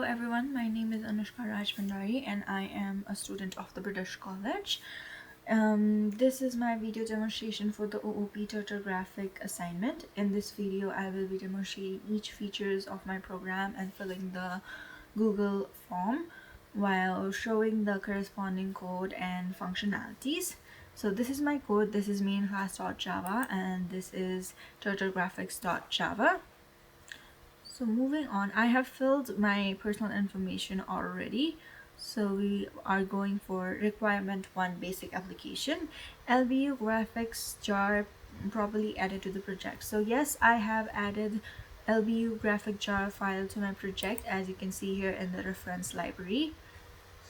everyone, my name is Anushka Rajbhandari and I am a student of the British College. This is my video demonstration for the OOP Turtle Graphic assignment. In this video, I will be demonstrating each features of my program and filling the Google form while showing the corresponding code and functionalities. So this is my code, this is mainclass.java and this is turtlegraphics.java. So moving on, I have filled my personal information already. So we are going for requirement 1 basic application, LBU graphics jar properly added to the project. So yes, I have added LBU graphic jar file to my project, as you can see here in the reference library.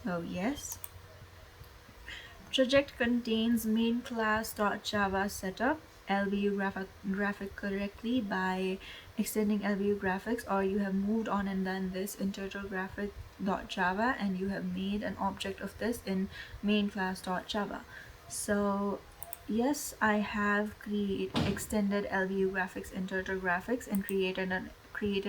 So yes, project contains main class.java setup LBU graphic correctly by extending LBU graphics, or you have moved on and done this in turtlegraphic.java and you have made an object of this in main class.java. So yes, I have extended LBU graphics in turtlegraphics and created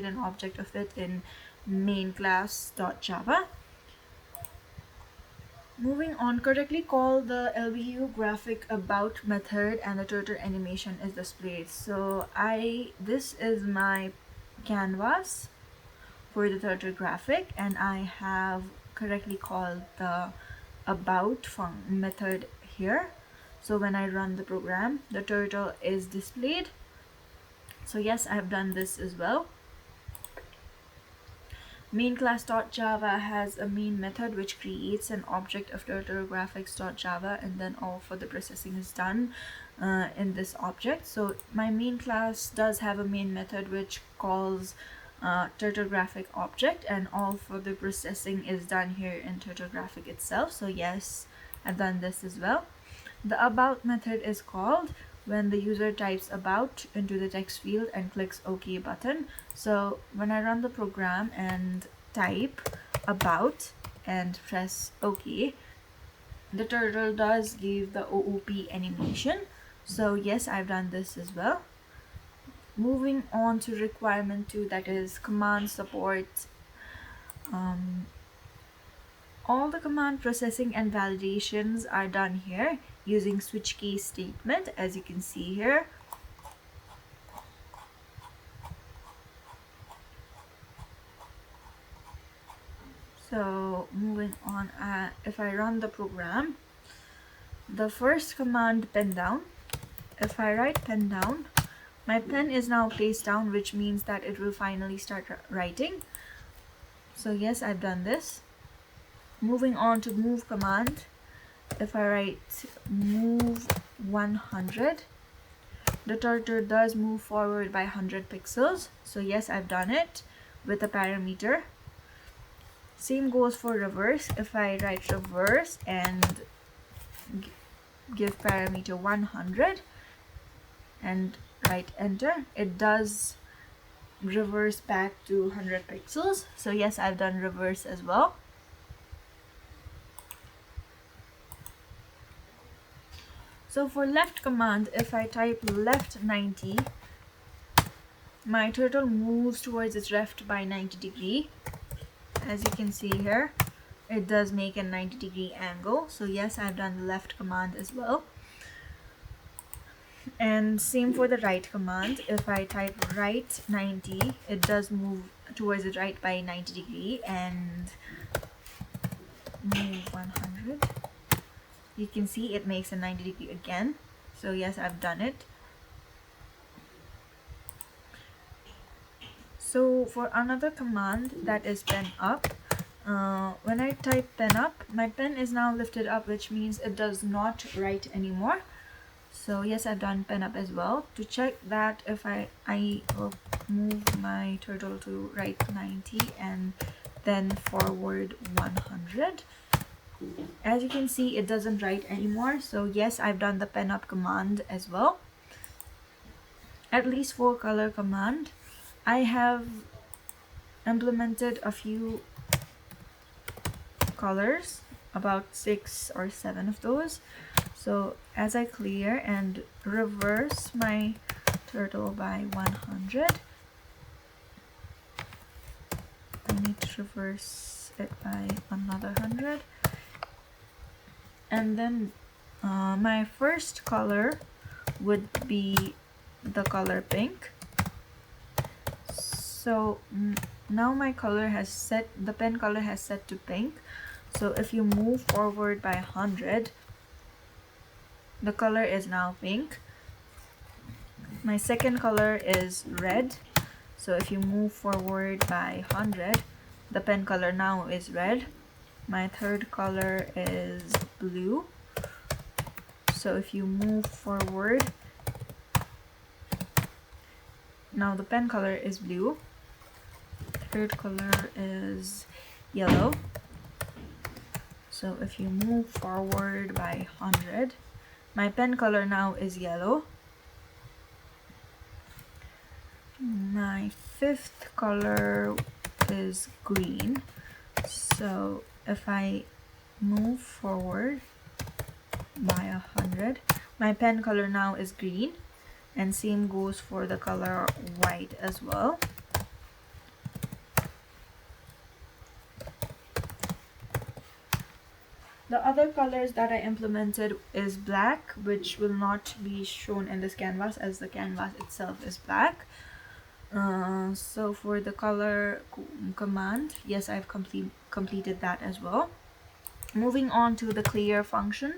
an object of it in main class.java. Moving on, correctly call the LBU graphic about method and the turtle animation is displayed. So this is my canvas for the turtle graphic and I have correctly called the about method here. So when I run the program, the turtle is displayed. So yes, I have done this as well. Main class.java has a main method which creates an object of turtlegraphics.java and then all for the processing is done in this object. So my main class does have a main method which calls turtlegraphic object and all for the processing is done here in turtlegraphic itself. So yes, I've done this as well. The about method is called when the user types about into the text field and clicks OK button. So when I run the program and type about and press OK, the turtle does give the OOP animation. So yes, I've done this as well. Moving on to requirement 2, that is command support. All the command processing and validations are done here using switch case statement, as you can see here. So moving on, if I run the program, the first command pen down, if I write pen down, my pen is now placed down, which means that it will finally start writing. So yes, I've done this. Moving on to move command, if I write move 100, the turtle does move forward by 100 pixels. So yes, I've done it with a parameter. Same goes for reverse. If I write reverse and give parameter 100 and write enter, it does reverse back to 100 pixels. So yes, I've done reverse as well. So for left command, if I type left 90, my turtle moves towards its left by 90 degree. As you can see here, it does make a 90 degree angle. So yes, I've done the left command as well. And same for the right command. If I type right 90, it does move towards the right by 90 degree and move 100. You can see it makes a 90 degree again. So yes, I've done it. So for another command, that is pen up, when I type pen up, my pen is now lifted up, which means it does not write anymore. So yes, I've done pen up as well. To check that, if I will move my turtle to right 90 and then forward 100. As you can see, it doesn't write anymore. So yes, I've done the pen up command as well. At least for color command, I have implemented a few colors, about 6 or 7 of those. So as I clear and reverse my turtle by 100, I need to just reverse it by another 100. And then my first color would be the color pink. So now my color has set, the pen color has set to pink. So if you move forward by 100, the color is now pink. My second color is red. So if you move forward by 100, the pen color now is red. My third color is blue. So if you move forward, now the pen color is blue. Third color is yellow. So if you move forward by 100, my pen color now is yellow. My fifth color is green. So if I move forward by 100, my pen color now is green, and same goes for the color white as well. The other colors that I implemented is black, which will not be shown in this canvas as the canvas itself is black. So for the color command, yes, I've completed that as well. Moving on to the clear function,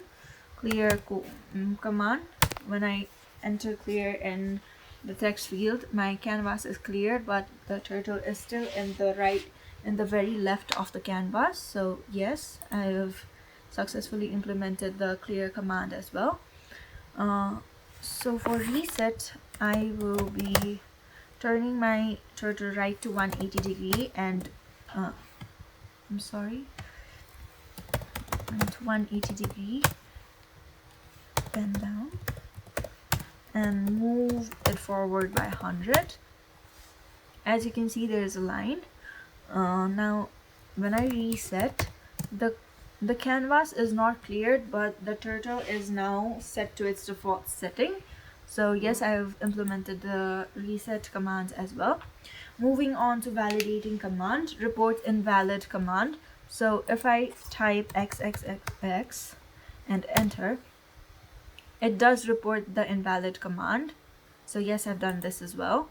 clear command. When I enter clear in the text field, my canvas is cleared, but the turtle is still in the very left of the canvas. So yes, I have successfully implemented the clear command as well. So for reset, I will be turning my turtle right to 180 degree and I'm sorry, and 180 degree, bend down and move it forward by 100. As you can see, there is a line. Now when I reset, the canvas is not cleared, but the turtle is now set to its default setting. So yes, I have implemented the reset command as well. Moving on to validating command, report invalid command. So if I type xxx and enter, it does report the invalid command. So yes, I've done this as well.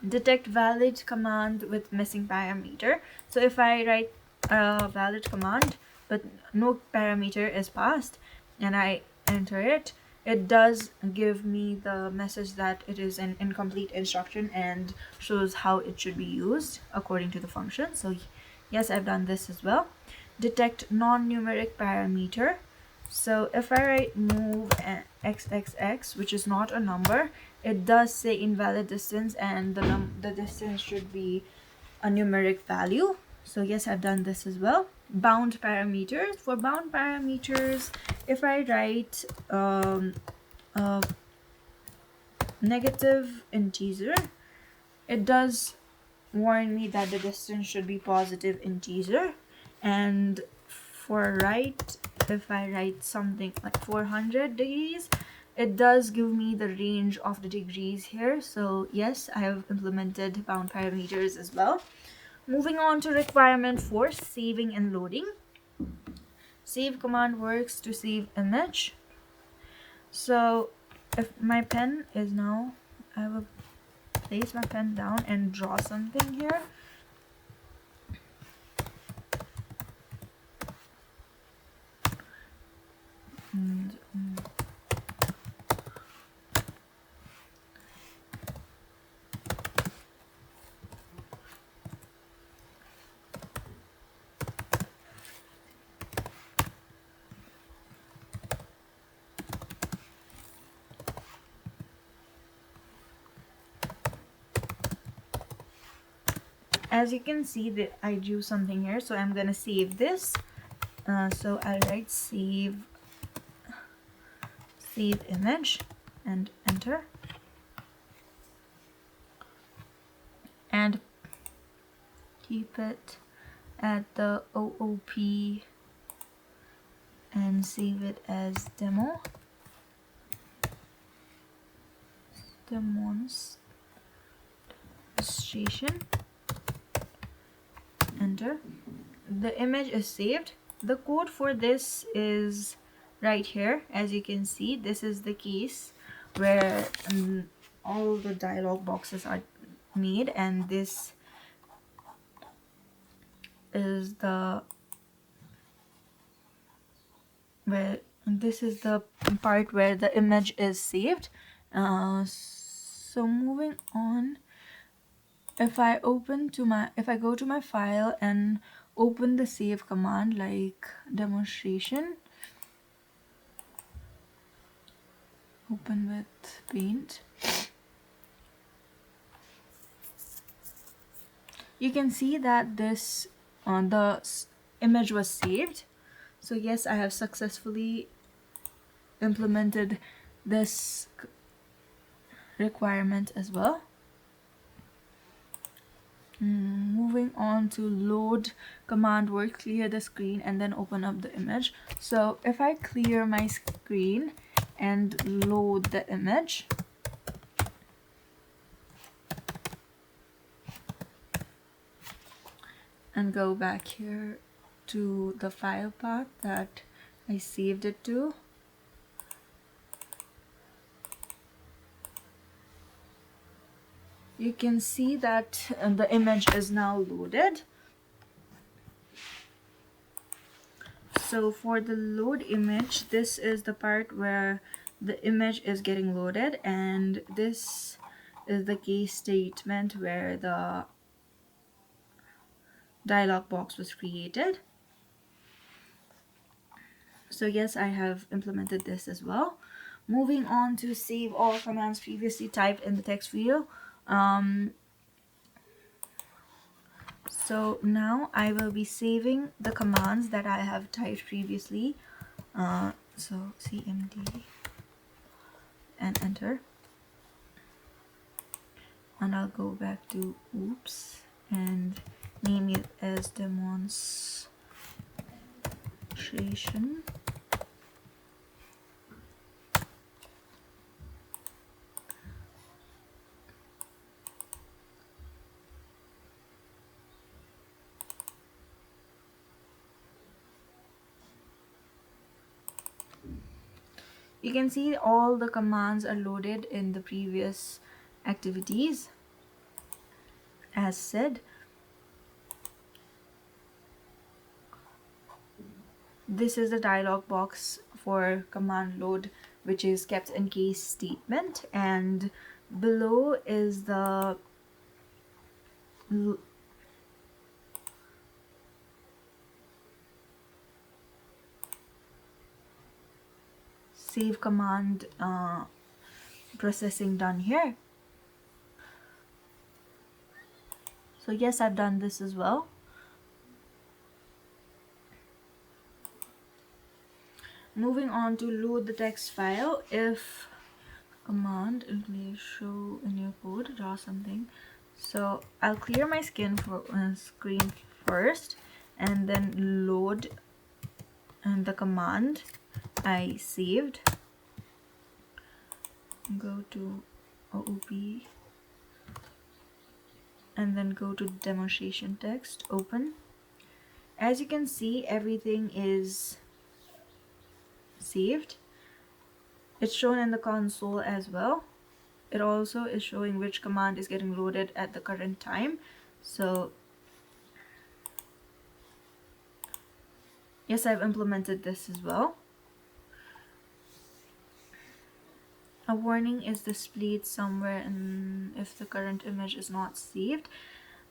Detect valid command with missing parameter. So if I write a valid command but no parameter is passed and I enter it, it does give me the message that it is an incomplete instruction and shows how it should be used according to the function. So yes, I've done this as well. Detect non-numeric parameter. So if I write move xxx, which is not a number, it does say invalid distance and the distance should be a numeric value. So yes, I've done this as well. Bound parameters. For bound parameters, if I write a negative integer, it does warn me that the distance should be positive integer. And for right, if I write something like 400 degrees, it does give me the range of the degrees here. So yes, I have implemented bound parameters as well. Moving on to requirement for saving and loading. Save command works to save image. So if my pen is now, I will place my pen down and draw something here. And, as you can see that I drew something here, so I'm gonna save this. So I'll write save image and enter, and keep it at the OOP and save it as demonstration. enter. The image is saved. The code for this is right here. As you can see, this is the case where all the dialog boxes are made, and this is the part where the image is saved. So moving on, if I go to my file and open the save command like demonstration, open with Paint, you can see that this the image was saved. So yes, I have successfully implemented this requirement as well. Moving on to load command word, clear the screen and then open up the image. So if I clear my screen and load the image, and go back here to the file path that I saved it to, you can see that the image is now loaded. So for the load image, this is the part where the image is getting loaded, and this is the case statement where the dialog box was created. So yes, I have implemented this as well. Moving on to save all commands previously typed in the text field. So now I will be saving the commands that I have typed previously. So cmd and enter, and I'll go back to oops and name it as demonstration. You can see all the commands are loaded in the previous activities as said. This is the dialog box for command load, which is kept in case statement, and below is the save command processing done here. So yes, I've done this as well. Moving on to load the text file. If command show in your code, draw something. So I'll clear my screen first, and then load the command I saved. Go to OOP and then go to demonstration text, open. As you can see, everything is saved. It's shown in the console as well. It also is showing which command is getting loaded at the current time. So yes, I've implemented this as well. A warning is displayed somewhere if the current image is not saved.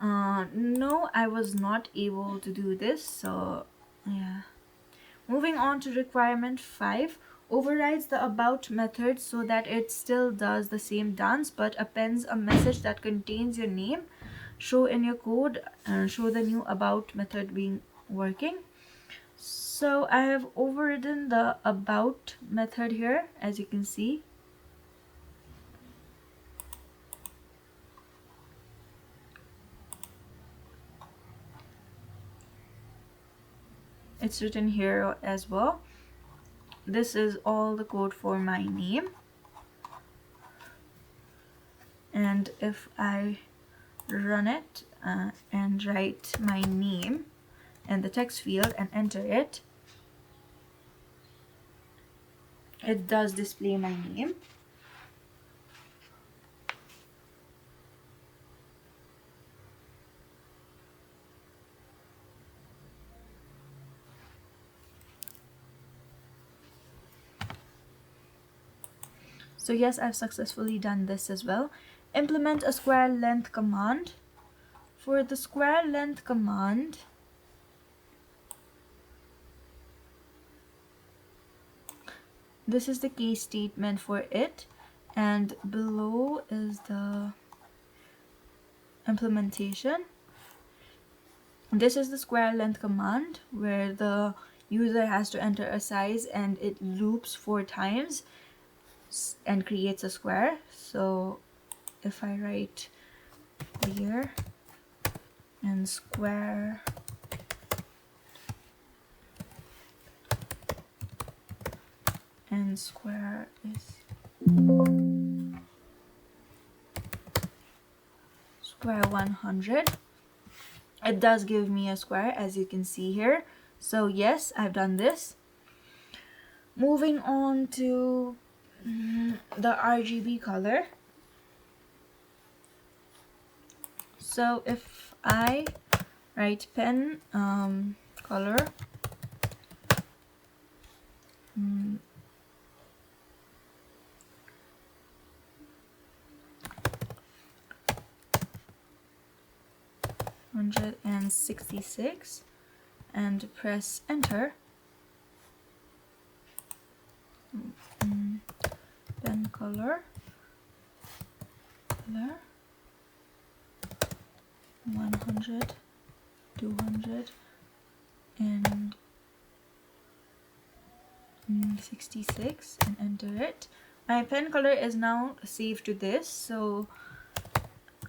No, I was not able to do this, so yeah. Moving on to requirement 5, overrides the about method so that it still does the same dance but appends a message that contains your name. Show in your code and show the new about method being working. So I have overridden the about method here, as you can see. It's written here as well. This is all the code for my name. And if I run it and write my name in the text field and enter it, it does display my name. So yes, I've successfully done this as well. Implement a square length command. For the square length command, this is the case statement for it, and below is the implementation. This is the square length command where the user has to enter a size and it loops 4 times and creates a square. So if I write here and square is square 100, it does give me a square, as you can see here. So yes, I've done this. Moving on to the RGB color. So if I write pen color, $166 and press enter, pen color 100, 200 and 66 and enter it. My pen color is now saved to this, so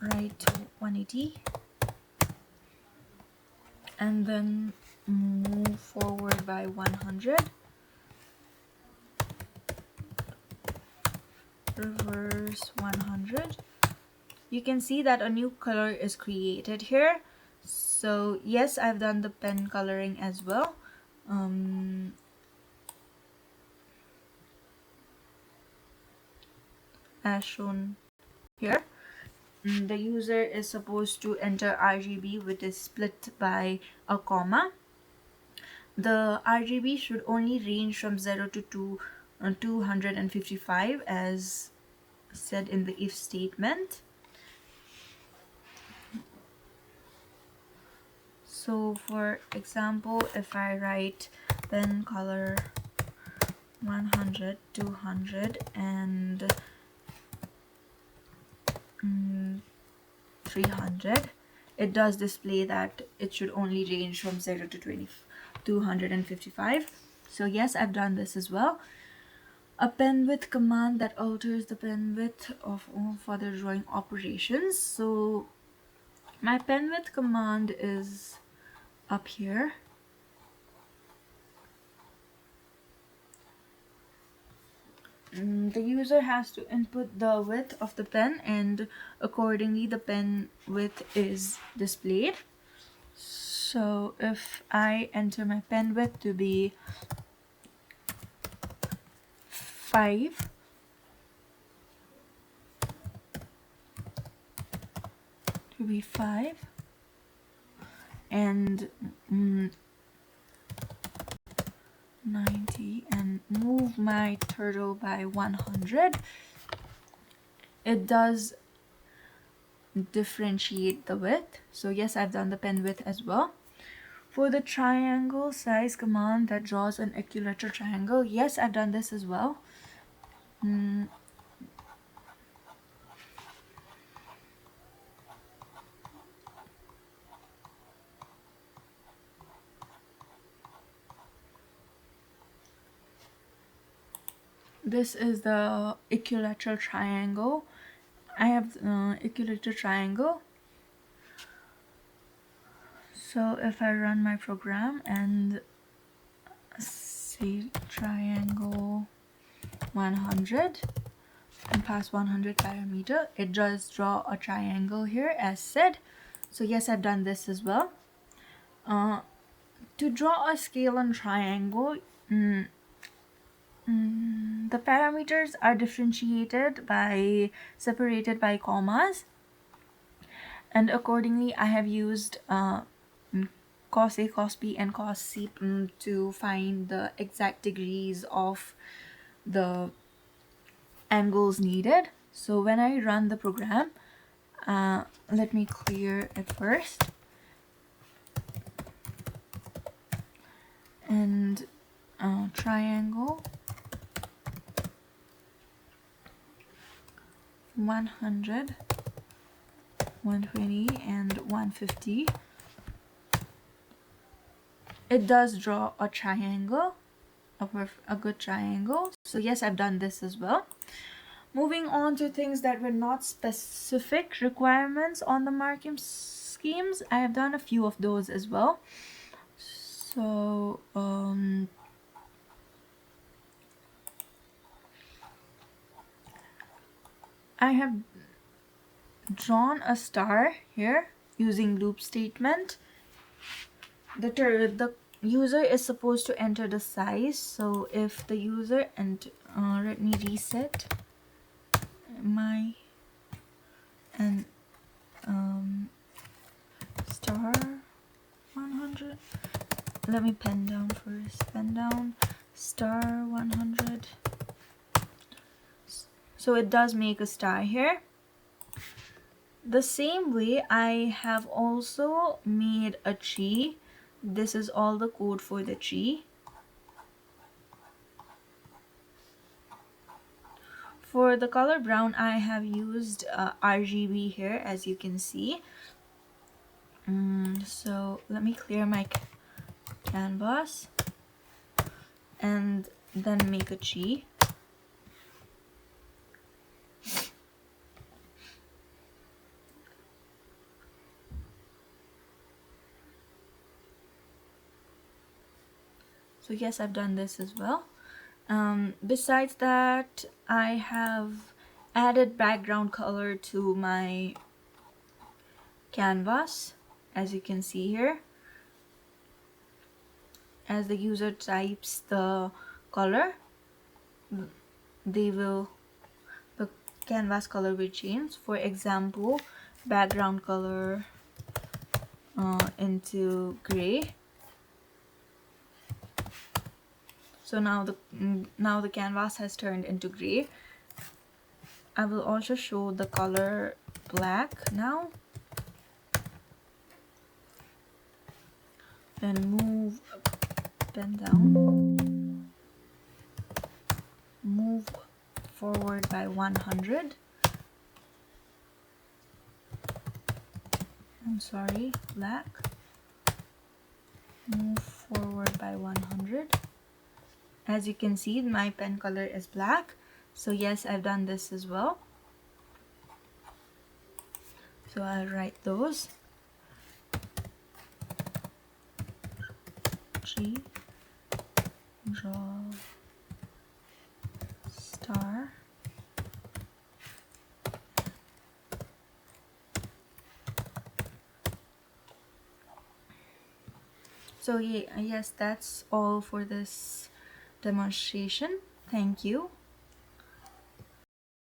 write 180 and then move forward by 100, reverse 100. You can see that a new color is created here. So yes, I've done the pen coloring as well. As shown here, the user is supposed to enter RGB which is split by a comma. The RGB should only range from 0 to 255 as said in the if statement. So for example, if I write pen color 100, 200 and 300, it does display that it should only range from 0 to 255. So yes, I've done this as well. A pen width command that alters the pen width of all further drawing operations. So my pen width command is up here. The user has to input the width of the pen and accordingly the pen width is displayed. So if I enter my pen width to be 5, and 90 and move my turtle by 100, it does differentiate the width. So yes, I've done the pen width as well. For the triangle size command that draws an equilateral triangle, yes, I've done this as well. This is the equilateral triangle. I have equilateral triangle. So if I run my program and say triangle 100, and pass 100 parameter, it does draw a triangle here as said. So yes, I've done this as well. To draw a scale on triangle, the parameters are differentiated by separated by commas, and accordingly I have used cos A, cos B, and cos C to find the exact degrees of the angles needed. So when I run the program, let me clear it first, and triangle 100, 120, and 150. It does draw a triangle, a good triangle. So yes, I've done this as well. Moving on to things that were not specific requirements on the marking schemes, I have done a few of those as well. So I have drawn a star here using loop statement. The user is supposed to enter the size. So if the user, and let me reset my and star 100. Let me pen down first. Pen down star 100. So it does make a star here. The same way I have also made a tree. This is all the code for the tree. For the color brown, I have used RGB here, as you can see. So let me clear my canvas and then make a tree. So yes, I've done this as well. Besides that, I have added background color to my canvas, as you can see here. As the user types the color, the canvas color will change. For example, background color into gray. So now the canvas has turned into gray. I will also show the color black now. Then move pen down. Move forward by 100. I'm sorry, black. Move forward by 100. As you can see, my pen color is black. So yes, I've done this as well. So I'll write those. G, draw star. So yeah, yes, that's all for this demonstration. Thank you.